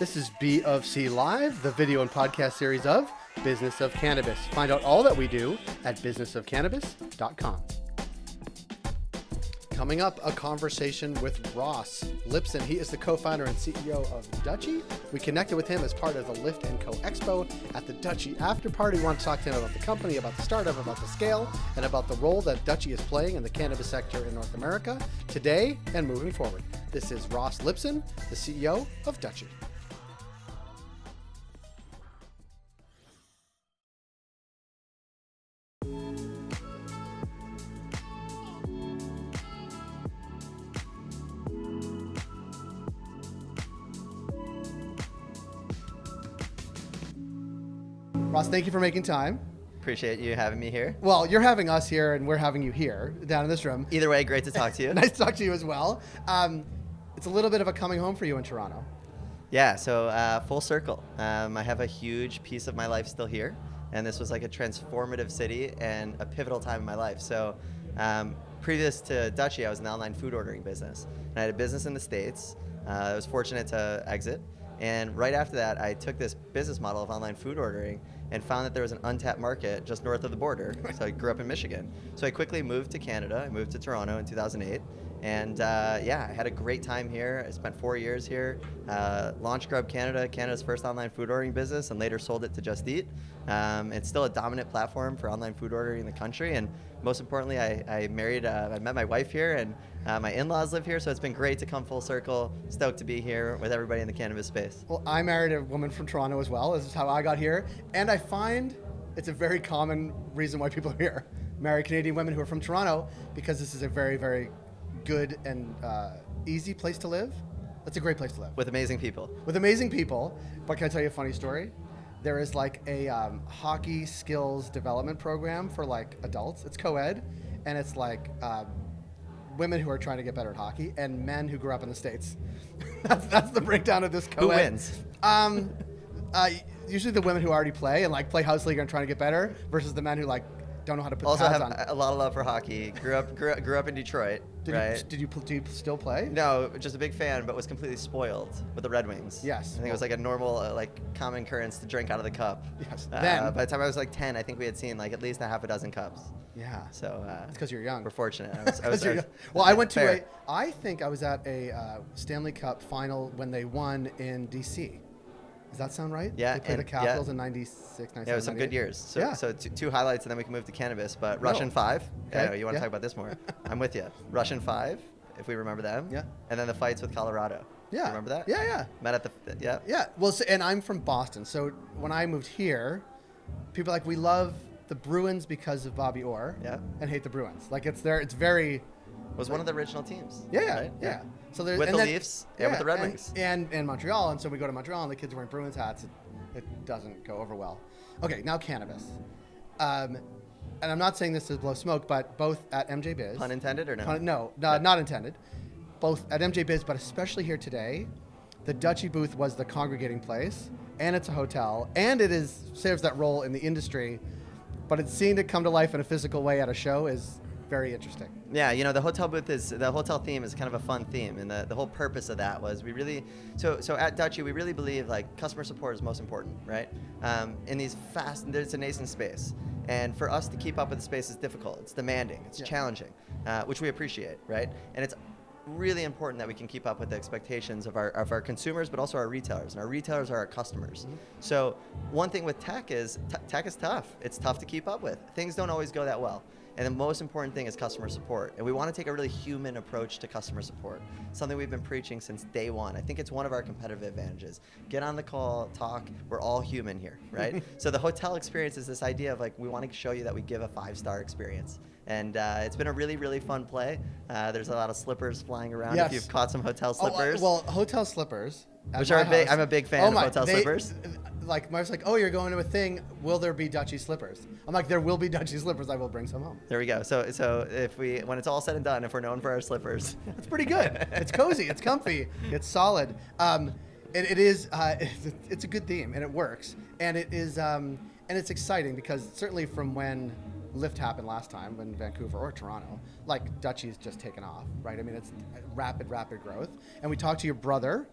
This is BofC Live, the video and podcast series of Business of Cannabis. Find out all that we do at businessofcannabis.com. Coming up, a conversation with Ross Lipson. He is the co-founder and CEO of Dutchie. We connected with him as part of the Lift&Co Expo at the Dutchie after party. We want to talk to him about the company, about the startup, about the scale, and about the role that Dutchie is playing in the cannabis sector in North America today and moving forward. This is Ross Lipson, the CEO of Dutchie. Ross, thank you for making time. Appreciate you having me here. Well, you're having us here and we're having you here down in this room. Either way, great to talk to you. Nice to talk to you as well. It's a little bit of a coming home for you in Toronto. Yeah, so full circle. I have a huge piece of my life still here, and this was like a transformative city and a pivotal time in my life. So previous to Dutchie, I was in the online food ordering business. And I had a business in the States. I was fortunate to exit. And right after that, I took this business model of online food ordering and found that there was an untapped market just north of the border. So I grew up in Michigan. So I quickly moved to Canada. I moved to Toronto in 2008. And yeah, I had a great time here. I spent 4 years here, launched Grub Canada, Canada's first online food ordering business, and later sold it to Just Eat. It's still a dominant platform for online food ordering in the country. And most importantly, I met my wife here, and my in-laws live here. So it's been great to come full circle. Stoked to be here with everybody in the cannabis space. Well, I married a woman from Toronto as well. This is how I got here. And I find it's a very common reason why people are here. Marry Canadian women who are from Toronto because this is a very, very good and easy place to live. That's a great place to live. With amazing people. With amazing people. But can I tell you a funny story? There is like a hockey skills development program for like adults. It's co-ed, and it's like women who are trying to get better at hockey and men who grew up in the States. that's the breakdown of this co-ed. Who wins? Usually the women who already play and like play house league and trying to get better versus the men who like don't know how to put also pads have on. a lot of love for hockey. Grew up in Detroit. Do you still play? No, just a big fan, but was completely spoiled with the Red Wings. Yes. I think it was like a normal, common occurrence to drink out of the cup. Yes. By the time I was like 10, I think we had seen like at least a half a dozen cups. Yeah. So it's because you're young. we're fortunate. I went to I think I was at a Stanley Cup final when they won in DC. Does that sound right? Yeah. They played the Capitals in 96, 97, Yeah, it was some 98. good years. So, Yeah. so two highlights, and then we can move to cannabis. But Russian 5. Okay. Yeah, you want to talk about this more? I'm with you. Russian 5, if we remember them. Yeah. And then the fights with Colorado. Yeah. You remember that? Yeah. Met at the yeah. Yeah. Well, and I'm from Boston, so when I moved here, people are like we love the Bruins because of Bobby Orr. Yeah. And hate the Bruins. Like it's very. It was one of the original teams. Yeah. Right? Yeah. So there's with the Leafs and with the Red Wings. And Montreal, and so we go to Montreal, and the kids are wearing Bruins hats. It doesn't go over well. Okay, now cannabis. And I'm not saying this to blow smoke, but both at MJ Biz. Pun intended or no? No, not intended. Both at MJ Biz, but especially here today, the Dutchie booth was the congregating place, and it's a hotel, and it serves that role in the industry, but it's seeing it come to life in a physical way at a show is very interesting. Yeah, the hotel theme is kind of a fun theme, and the whole purpose of that was we really, so at Dutchie, we really believe like customer support is most important, right? In these it's a nascent space, and for us to keep up with the space is difficult. It's demanding, it's challenging, which we appreciate, right? And it's really important that we can keep up with the expectations of our consumers, but also our retailers, and our retailers are our customers. Mm-hmm. So one thing with tech is tech is tough. It's tough to keep up with. Things don't always go that well. And the most important thing is customer support. And we want to take a really human approach to customer support, something we've been preaching since day one. I think it's one of our competitive advantages. Get on the call, talk, we're all human here, right? So the hotel experience is this idea of like, we want to show you that we give a 5-star experience. And it's been a really, really fun play. There's a lot of slippers flying around if you've caught some hotel slippers. Hotel slippers. Which are I'm a big fan of hotel slippers. Like, my wife's like, oh, you're going to a thing. Will there be Dutchie slippers? I'm like, there will be Dutchie slippers. I will bring some home. There we go. So when it's all said and done, if we're known for our slippers. That's pretty good. It's cozy. It's comfy. It's solid. It's a good theme, and it works. And it is, and it's exciting because certainly from when Lift happened last time in Vancouver or Toronto, like Dutchie's just taken off, right? I mean, it's rapid growth. And we talked to your brother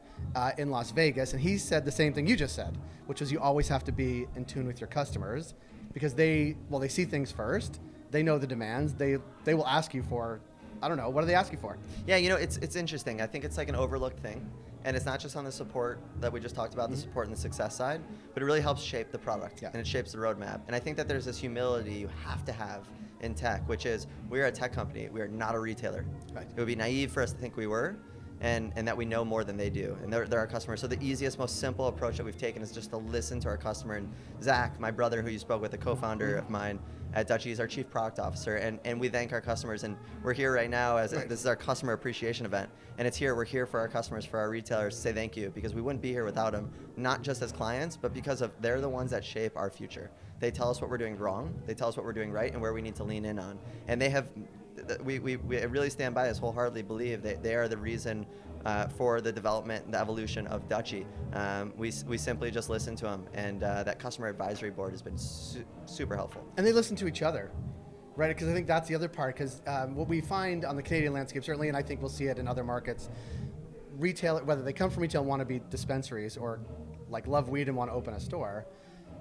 in Las Vegas, and he said the same thing you just said, which was you always have to be in tune with your customers because they see things first. They know the demands. They will ask you for, I don't know, what do they ask you for? Yeah, you know, it's interesting. I think it's like an overlooked thing. And it's not just on the support that we just talked about, the support and the success side, but it really helps shape the product and it shapes the roadmap. And I think that there's this humility you have to have in tech, which is we're a tech company. We are not a retailer. Right. It would be naive for us to think we were and that we know more than they do. And they're our customers. So the easiest, most simple approach that we've taken is just to listen to our customer. And Zach, my brother, who you spoke with, a co-founder of mine at Dutchie, is our chief product officer. And we thank our customers. And we're here right now as this is our customer appreciation event. And we're here for our customers, for our retailers to say thank you because we wouldn't be here without them, not just as clients, but because they're the ones that shape our future. They tell us what we're doing wrong. They tell us what we're doing right and where we need to lean in on. And they have, we really stand by this, wholeheartedly believe that they are the reason for the development and the evolution of Dutchie. We simply just listen to them, and that customer advisory board has been super helpful. And they listen to each other, right? Because I think that's the other part, because what we find on the Canadian landscape, certainly, and I think we'll see it in other markets, retail, whether they come from retail and want to be dispensaries or like love weed and want to open a store,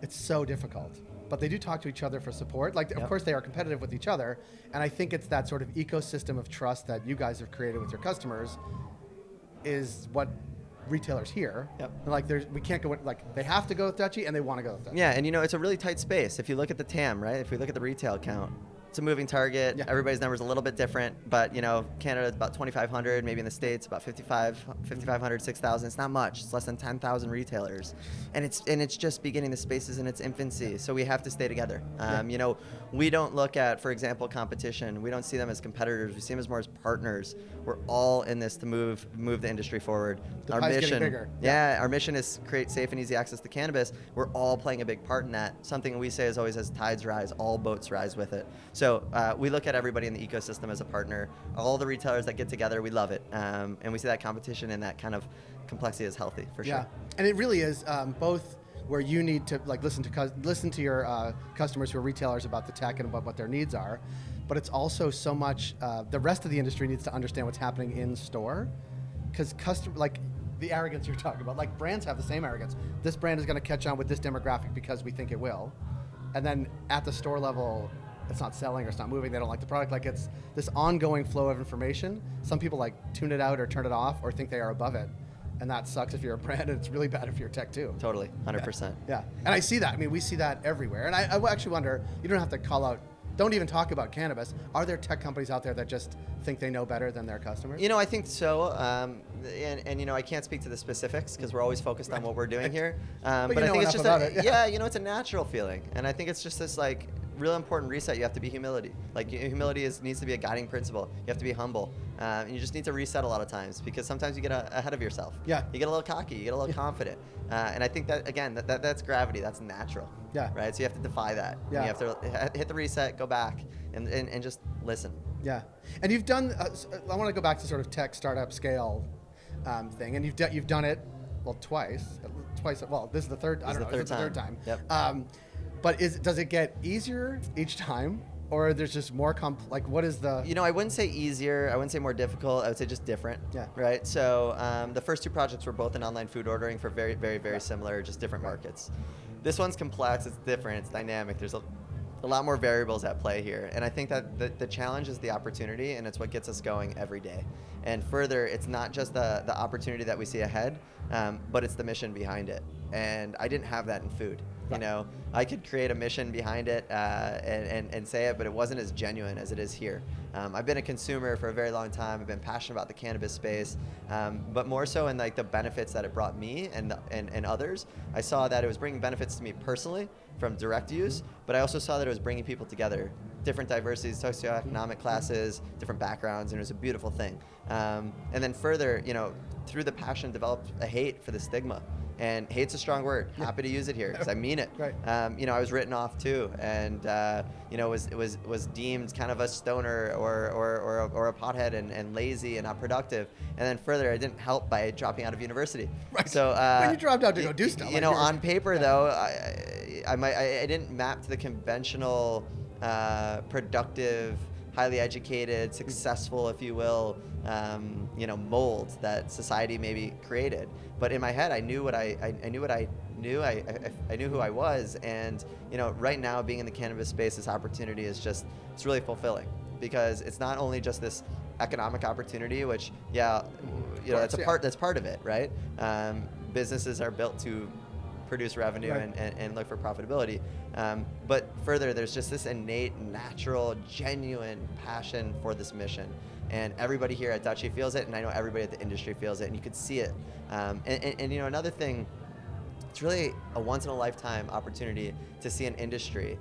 it's so difficult. But they do talk to each other for support. Like, of course, they are competitive with each other. And I think it's that sort of ecosystem of trust that you guys have created with your customers is what retailers here. Like, we can't go, like, they have to go with Dutchie and they want to go with Dutchie. Yeah, and you know, it's a really tight space. If you look at the TAM, right? If we look at the retail count, it's a moving target. Yeah. Everybody's number's a little bit different, but you know, Canada is about 2,500, maybe in the States about 5,500, 6,000. It's not much. It's less than 10,000 retailers, and it's just beginning. The space is in its infancy, so we have to stay together. You know, we don't look at, for example, competition. We don't see them as competitors. We see them as more as partners. We're all in this to move the industry forward. Our mission, bigger. Our mission is create safe and easy access to cannabis. We're all playing a big part in that. Something we say is always, as tides rise, all boats rise with it. So we look at everybody in the ecosystem as a partner. All the retailers that get together, we love it. And we see that competition and that kind of complexity is healthy, for sure. Yeah, and it really is both where you need to like listen to your customers who are retailers about the tech and about what their needs are, but it's also so much the rest of the industry needs to understand what's happening in store, because like the arrogance you're talking about, like brands have the same arrogance. This brand is going to catch on with this demographic because we think it will, and then at the store level, it's not selling or it's not moving. They don't like the product. Like, it's this ongoing flow of information. Some people like tune it out or turn it off or think they are above it. And that sucks if you're a brand, and it's really bad if you're tech too. Totally, 100%. Yeah, and I see that. I mean, we see that everywhere. And I actually wonder, you don't have to call out, don't even talk about cannabis. Are there tech companies out there that just think they know better than their customers? You know, I think so. And you know, I can't speak to the specifics because we're always focused on what we're doing here. But I think it's just yeah, you know, it's a natural feeling. And I think it's just this like real important reset. You have to be humility. Like, humility needs to be a guiding principle. You have to be humble. And you just need to reset a lot of times because sometimes you get ahead of yourself. Yeah. You get a little cocky. You get a little confident. And I think that, again, that's gravity. That's natural. Yeah. Right? So you have to defy that. Yeah. You have to hit the reset, go back, and just listen. Yeah. And you've done, I want to go back to sort of tech startup scale thing. And you've done it, well, twice. Well, this is the third, I don't know, it's the third time. Yep. But does it get easier each time? Or there's just more like, what is the... You know, I wouldn't say easier. I wouldn't say more difficult. I would say just different. Yeah. Right? So the first two projects were both in online food ordering for very, very, very similar, just different markets. This one's complex. It's different. It's dynamic. There's a lot more variables at play here. And I think that the challenge is the opportunity, and it's what gets us going every day. And further, it's not just the opportunity that we see ahead, but it's the mission behind it. And I didn't have that in food. You know, I could create a mission behind it and say it, but it wasn't as genuine as it is here. I've been a consumer for a very long time. I've been passionate about the cannabis space, but more so in like the benefits that it brought me and others. I saw that it was bringing benefits to me personally from direct use, but I also saw that it was bringing people together, different diversities, socioeconomic classes, different backgrounds, and it was a beautiful thing. And then further, you know, through the passion, developed a hate for the stigma. And hate's a strong word. Happy to use it here because I mean it. Right. You know, I was written off too, and you know, was deemed kind of a stoner or a pothead and lazy and not productive. And then further, I didn't help by dropping out of university. Right. So when you dropped out to go do stuff. You know, on paper though, I didn't map to the conventional productive, highly educated, successful, if you will, mold that society maybe created. But in my head, I knew what I knew who I was, and right now being in the cannabis space, this opportunity is it's really fulfilling, because it's not only just this economic opportunity, which that's part of it, right? Businesses are built to produce revenue, right, and look for profitability. But further, there's just this innate, natural, genuine passion for this mission. And everybody here at Dutchie feels it, and I know everybody at the industry feels it, and you could see it. And another thing, it's really a once-in-a-lifetime opportunity to see an industry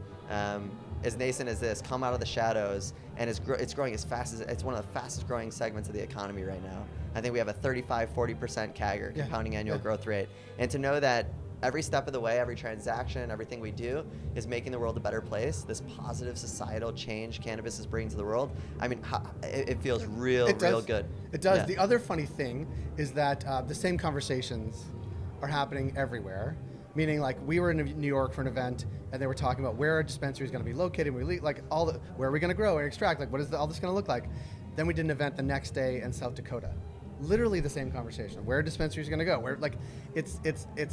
as nascent as this come out of the shadows, and it's growing as fast as, it's one of the fastest growing segments of the economy right now. I think we have a 35-40% CAGR, compounding annual growth rate. And to know that every step of the way, every transaction, everything we do is making the world a better place, this positive societal change cannabis is bringing to the world, I mean, it feels real good. It does. Yeah. The other funny thing is that the same conversations are happening everywhere. Meaning, like, we were in New York for an event, and they were talking about where our dispensary is going to be located. Where are we going to grow and extract? Like, what is all this going to look like? Then we did an event the next day in South Dakota. Literally the same conversation. Where are dispensaries going to go? It's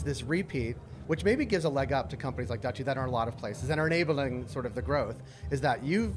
this repeat, which maybe gives a leg up to companies like Dutchie that are in a lot of places and are enabling sort of the growth. Is that you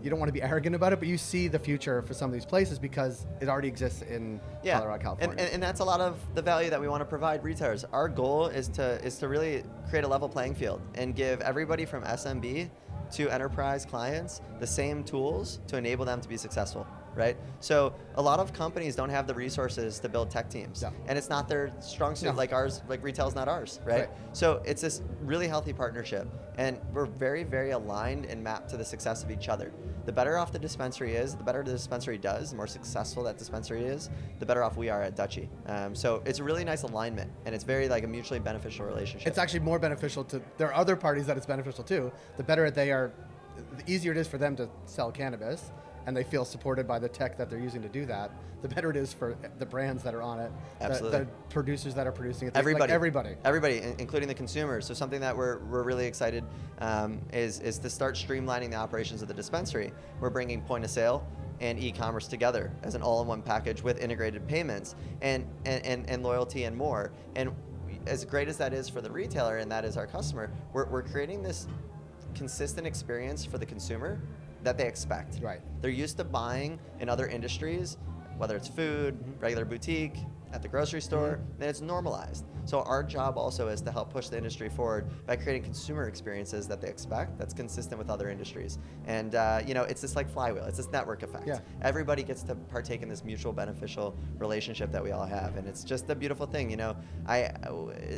don't want to be arrogant about it, but you see the future for some of these places because it already exists in Colorado, California. And that's a lot of the value that we want to provide retailers. Our goal is to really create a level playing field and give everybody from SMB to enterprise clients the same tools to enable them to be successful, right? So a lot of companies don't have the resources to build tech teams, and it's not their strong suit. Like ours, like retail's not ours, right? So it's this really healthy partnership, and we're very, very aligned and mapped to the success of each other. The better off the dispensary is, the better the dispensary does, the more successful that dispensary is, the better off we are at Dutchie. So it's a really nice alignment, and it's very like a mutually beneficial relationship. It's actually more beneficial to, there are other parties that it's beneficial to. The better they are, the easier it is for them to sell cannabis, and they feel supported by the tech that they're using to do that, the better it is for the brands that are on it, the producers that are producing it. Everybody, including the consumers. So something that we're really excited is to start streamlining the operations of the dispensary. We're bringing point of sale and e-commerce together as an all-in-one package with integrated payments and loyalty and more. And as great as that is for the retailer and that is our customer, we're creating this consistent experience for the consumer that they expect. Right. They're used to buying in other industries, whether it's food, regular boutique, at the grocery store, then it's normalized. So our job also is to help push the industry forward by creating consumer experiences that they expect that's consistent with other industries. And it's this like flywheel, it's this network effect. Yeah. Everybody gets to partake in this mutual beneficial relationship that we all have, and it's just a beautiful thing.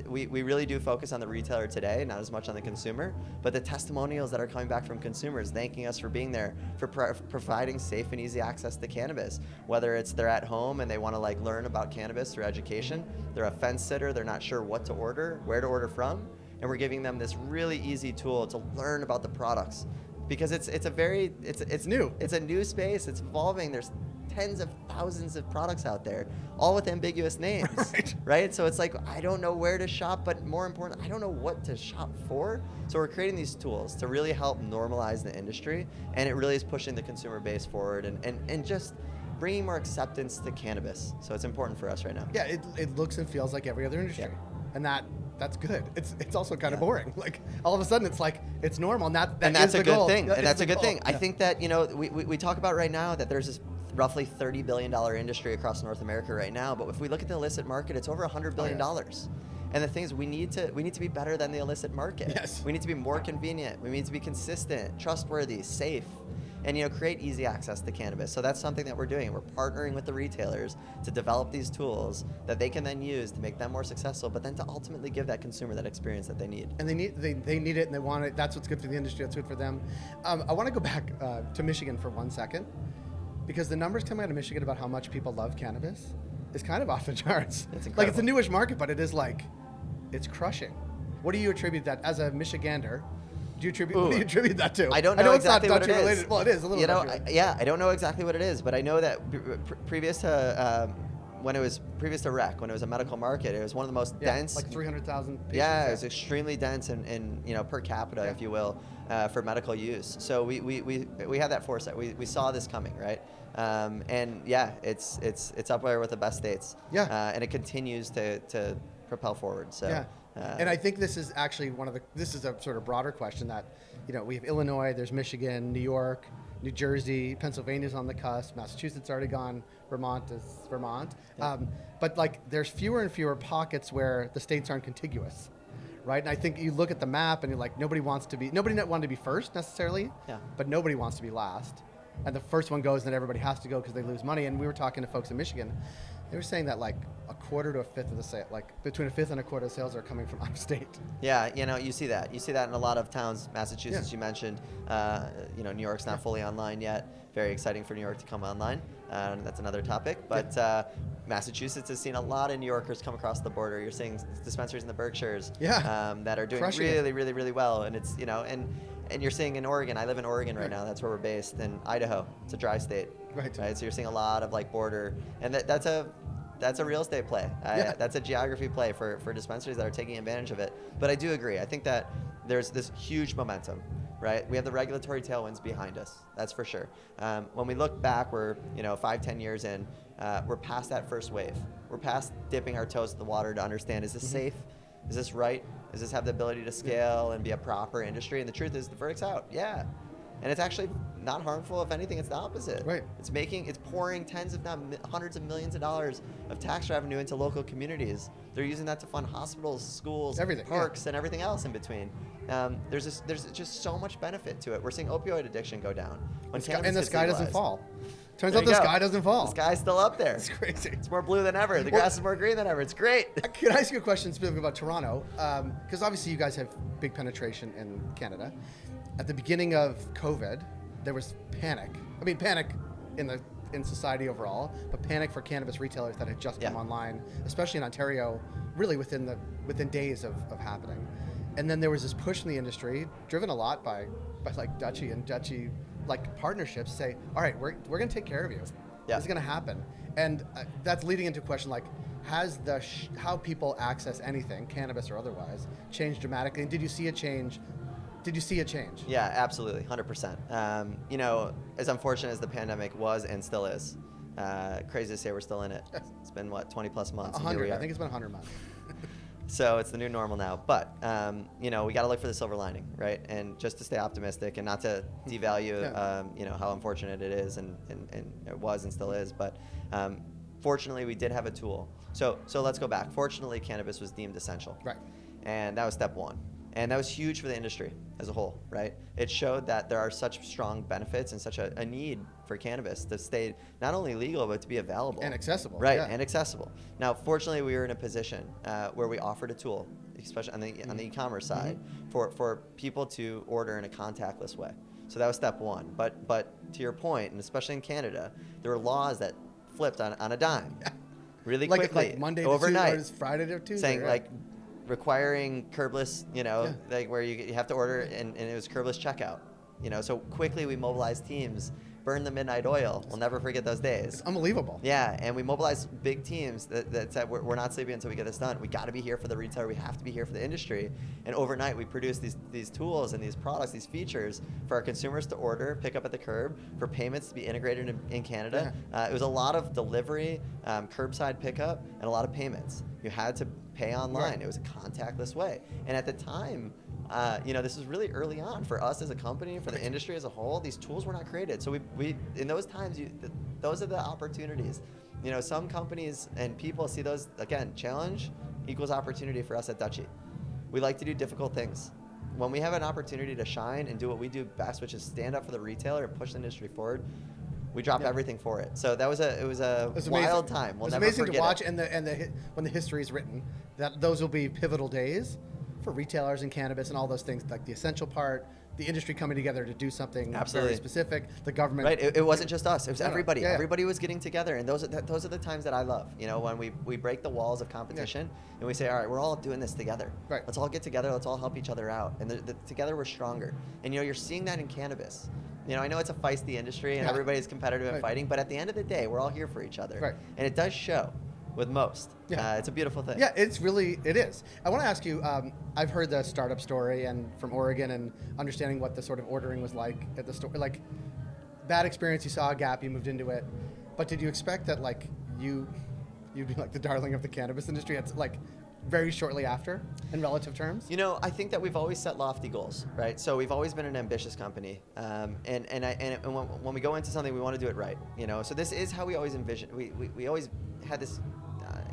We really do focus on the retailer today, not as much on the consumer, but the testimonials that are coming back from consumers thanking us for being there, for providing safe and easy access to cannabis, whether it's they're at home and they want to like learn about cannabis through education, they're a fence sitter, they're not sure what to order, where to order from, and we're giving them this really easy tool to learn about the products, because it's new. It's a new space. It's evolving. There's tens of thousands of products out there, all with ambiguous names, right? So it's like, I don't know where to shop, but more important, I don't know what to shop for. So we're creating these tools to really help normalize the industry, and it really is pushing the consumer base forward and just bringing more acceptance to cannabis. So it's important for us right now. Yeah, it looks and feels like every other industry, and that's good. It's also kind of boring. Like all of a sudden, it's like it's normal, and that's a good thing. And that's a good thing. I think that we talk about right now that there's this roughly $30 billion industry across North America right now, but if we look at the illicit market, it's over $100 billion. And the thing is, we need to be better than the illicit market. Yes. We need to be more convenient. We need to be consistent, trustworthy, safe, and create easy access to cannabis. So that's something that we're doing. We're partnering with the retailers to develop these tools that they can then use to make them more successful, but then to ultimately give that consumer that experience that they need. And they need it and they want it. That's what's good for the industry. That's good for them. I want to go back to Michigan for 1 second, because the numbers coming out of Michigan about how much people love cannabis is kind of off the charts. It's incredible. Like, it's a newish market, but it is like, it's crushing. What do you attribute that, as a Michigander? What do you attribute that to? I don't know exactly what it is. Related. Well, it is a little bit. I don't know exactly what it is, but I know that previous to when it was previous to rec, when it was a medical market, it was one of the most dense. Like 300,000 patients. Yeah, it was extremely dense in per capita, if you will, for medical use. So we had that foresight. We saw this coming, right? And yeah, it's up there with the best states. Yeah. And it continues to propel forward. So. Yeah. And I think this is actually this is a sort of broader question that, we have Illinois, there's Michigan, New York, New Jersey, Pennsylvania's on the cusp, Massachusetts already gone, Vermont is Vermont. Yeah. But there's fewer and fewer pockets where the states aren't contiguous, right? And I think you look at the map and you're like, nobody wanted to be first necessarily, but nobody wants to be last. And the first one goes, then everybody has to go because they lose money. And we were talking to folks in Michigan. They were saying that like a quarter to a fifth of the sale, like between a fifth and a quarter of sales are coming from out of state. Yeah, you see that. You see that in a lot of towns. Massachusetts, you mentioned. New York's not fully online yet. Very exciting for New York to come online. That's another topic. But Massachusetts has seen a lot of New Yorkers come across the border. You're seeing dispensaries in the Berkshires that are doing really well. And it's and you're seeing in Oregon. I live in Oregon right now. That's where we're based. And Idaho, it's a dry state. Right. So you're seeing a lot of like border, and that's a real estate play. That's a geography play for dispensaries that are taking advantage of it. But I do agree. I think that there's this huge momentum, right? We have the regulatory tailwinds behind us. That's for sure. When we look back, we're 5-10 years in. We're past that first wave. We're past dipping our toes in the water to understand, is this safe? Is this right? Does this have the ability to scale and be a proper industry? And the truth is, the verdict's out. Yeah. And it's actually not harmful. If anything, it's the opposite. Right. It's pouring tens if not hundreds of millions of dollars of tax revenue into local communities. They're using that to fund hospitals, schools, everything, parks, and everything else in between. There's just so much benefit to it. We're seeing opioid addiction go down. And the sky doesn't fall. Turns out the sky doesn't fall. The sky's still up there. It's crazy. It's more blue than ever. The grass is more green than ever. It's great. Can I ask you a question specifically about Toronto? Because obviously you guys have big penetration in Canada. At the beginning of COVID, there was panic. I mean, panic in society overall, but panic for cannabis retailers that had just come online, especially in Ontario, really within days of happening. And then there was this push in the industry, driven a lot by like Dutchie and Dutchie like partnerships, say, all right, we're going to take care of you. Yeah. This is going to happen. And that's leading into a question like, has how people access anything, cannabis or otherwise, changed dramatically? And did you see a change? Yeah, absolutely, 100%. As unfortunate as the pandemic was and still is, crazy to say we're still in it. It's been, 20 plus months? 100, I think it's been 100 months. So it's the new normal now. But, we got to look for the silver lining, right? And just to stay optimistic and not to devalue, how unfortunate it is and it was and still is. But fortunately, we did have a tool. So let's go back. Fortunately, cannabis was deemed essential. Right. And that was step one. And that was huge for the industry as a whole, right? It showed that there are such strong benefits and such a need for cannabis to stay not only legal, but to be available. And accessible. Right, and accessible. Now, fortunately, we were in a position where we offered a tool, especially on the e-commerce side, for people to order in a contactless way. So that was step one. But to your point, and especially in Canada, there were laws that flipped on a dime really quickly, like Monday overnight, to Tuesday, or Friday to Tuesday. Saying requiring curbsess, like where you have to order and it was curbsess checkout. So quickly we mobilized teams, burned the midnight oil. We'll never forget those days. It's unbelievable. Yeah, and we mobilized big teams that said we're not sleeping until we get this done. We got to be here for the retailer. We have to be here for the industry. And overnight we produced these tools and these products, these features for our consumers to order, pick up at the curb, for payments to be integrated in Canada. It was a lot of delivery, curbside pickup, and a lot of payments. You had to pay online. Right. It was a contactless way. And at the time, this was really early on for us as a company, for the industry as a whole. These tools were not created. So we in those times, those are the opportunities. Some companies and people see those, again, challenge equals opportunity for us at Dutchie. We like to do difficult things. When we have an opportunity to shine and do what we do best, which is stand up for the retailer and push the industry forward, we dropped everything for it. So it was a wild time. We'll never amazing forget to watch, it. and when the history is written, that those will be pivotal days for retailers in cannabis and all those things, like the essential part, the industry coming together to do something very specific, the government. Right, it wasn't just us, it was everybody. Everybody was getting together, and those are the times that I love. When we break the walls of competition and we say, all right, we're all doing this together. Right. Let's all get together, let's all help each other out. And together we're stronger. And you're seeing that in cannabis. I know it's a feisty industry and everybody's competitive and fighting, but at the end of the day, we're all here for each other. Right. And it does show. with most. Yeah. It's a beautiful thing. Yeah, it is. I want to ask you, I've heard the startup story and from Oregon and understanding what the sort of ordering was like at the store. Like, bad experience, you saw a gap, you moved into it. But did you expect that, like, you'd be like the darling of the cannabis industry at, like, very shortly after in relative terms? You know, I think that we've always set lofty goals, right? So we've always been an ambitious company, and when we go into something, we want to do it right. You know, so this is how we always envision. We always had this.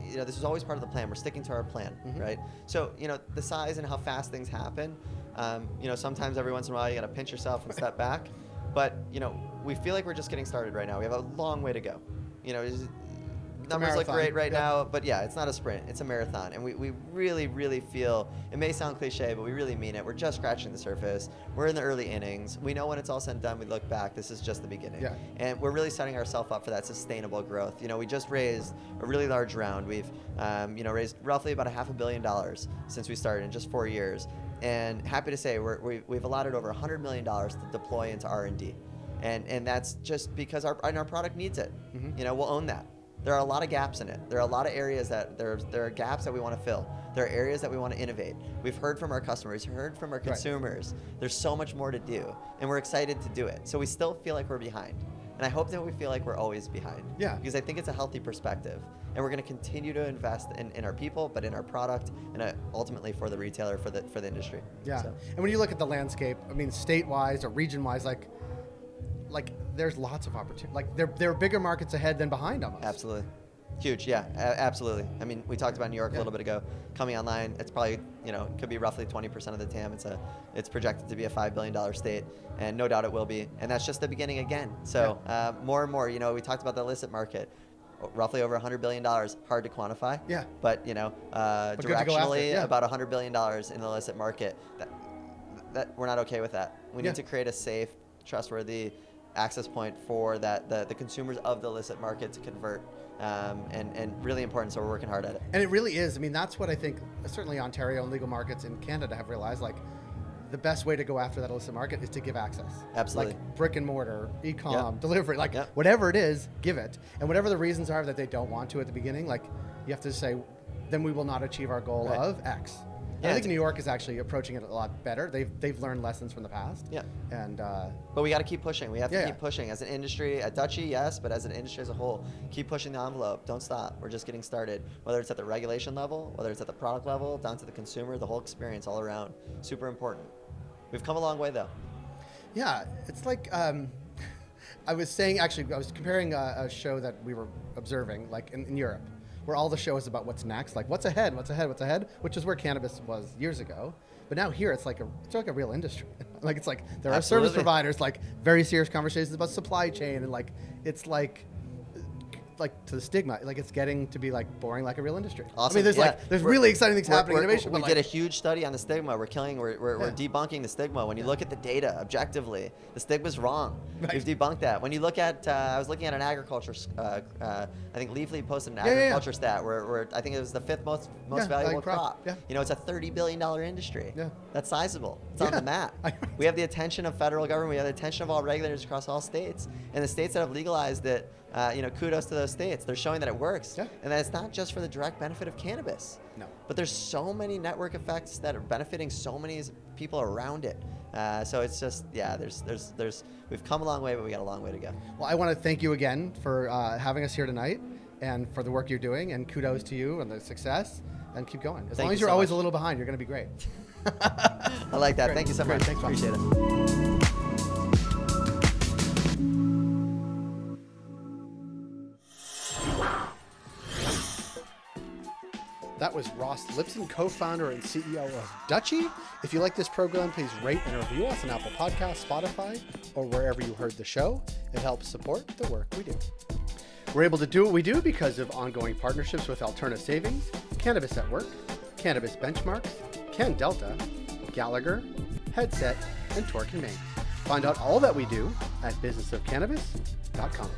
You know, this was always part of the plan. We're sticking to our plan, right? So, you know, the size and how fast things happen. You know, sometimes every once in a while you got to pinch yourself and step back. But, you know, we feel like we're just getting started right now. We have a long way to go. You know, numbers look great right now, but yeah, it's not a sprint, it's a marathon. And we really, really feel, it may sound cliche, but we really mean it. We're just scratching the surface. We're in the early innings. We know when it's all said and done, we look back, this is just the beginning. Yeah. And we're really setting ourselves up for that sustainable growth. You know, we just raised a really large round. We've, you know, raised roughly about $500 million since we started in just 4 years. And happy to say we've allotted over $100 million to deploy into R&D. And that's just because our product needs it. You know, we'll own that. There are a lot of gaps in it. There are a lot of areas that there are gaps that we want to fill. There are areas that we want to innovate. We've heard from our customers, heard from our consumers. Right. There's so much more to do, and we're excited to do it. So we still feel like we're behind. And I hope that we feel like we're always behind. Yeah. Because I think it's a healthy perspective. And we're going to continue to invest in our people, but in our product, and ultimately for the retailer, for the industry. Yeah. So. And when you look at the landscape, I mean, state-wise or region-wise, like there's lots of opportunity. Like there are bigger markets ahead than behind almost. Absolutely. Huge, yeah, absolutely. I mean, we talked about New York a little bit ago. Coming online, it's probably, you know, could be roughly 20% of the TAM. It's projected to be a $5 billion state, and no doubt it will be. And that's just the beginning again. So more and more, you know, we talked about the illicit market, roughly over $100 billion, hard to quantify. Yeah. But, you know, directionally about $100 billion in the illicit market. That we're not okay with that. We need to create a safe, trustworthy access point for the consumers of the illicit market to convert. And really important, so we're working hard at it. And it really is. I mean, that's what I think certainly Ontario and legal markets in Canada have realized, like, the best way to go after that illicit market is to give access. Absolutely. Like brick and mortar, e-com, delivery, like whatever it is, give it. And whatever the reasons are that they don't want to at the beginning, like, you have to say, then we will not achieve our goal of X. Yeah, I think New York is actually approaching it a lot better. They've learned lessons from the past. Yeah. And but we got to keep pushing. We have to keep pushing as an industry at Dutchie, yes, but as an industry as a whole, keep pushing the envelope. Don't stop. We're just getting started. Whether it's at the regulation level, whether it's at the product level, down to the consumer, the whole experience all around. Super important. We've come a long way though. Yeah, it's like I was saying. Actually, I was comparing a show that we were observing, like in Europe, where all the show is about what's next, like what's ahead, which is where cannabis was years ago. But now here it's like a real industry. Like it's like there are service providers, like very serious conversations about supply chain, and like it's like to the stigma, like it's getting to be like boring like a real industry. Awesome. I mean, there's really exciting things happening in innovation. We did a huge study on the stigma. We're debunking the stigma. When you look at the data objectively, the stigma's wrong. Right. We've debunked that. When you look at, I was looking at an agriculture, I think Leafly posted an agriculture stat where I think it was the 5th most valuable crop. Yeah. You know, it's a $30 billion industry. Yeah. That's sizable. It's on the map. We have the attention of federal government. We have the attention of all regulators across all states. And the states that have legalized it, you know, kudos to those states. They're showing that it works, and that it's not just for the direct benefit of cannabis. No. But there's so many network effects that are benefiting so many people around it. So it's just, we've come a long way, but we got a long way to go. Well, I want to thank you again for having us here tonight, and for the work you're doing, and kudos to you and the success, and keep going. As long as you're always a little behind, you're going to be great. I like that. Thank you so much. Thanks, Bob. Appreciate it. That was Ross Lipson, co-founder and CEO of Dutchie. If you like this program, please rate and review us on Apple Podcasts, Spotify, or wherever you heard the show. It helps support the work we do. We're able to do what we do because of ongoing partnerships with Alterna Savings, Cannabis at Work, Cannabis Benchmarks, Can Delta, Gallagher, Headset, and Torque & Main. Find out all that we do at businessofcannabis.com.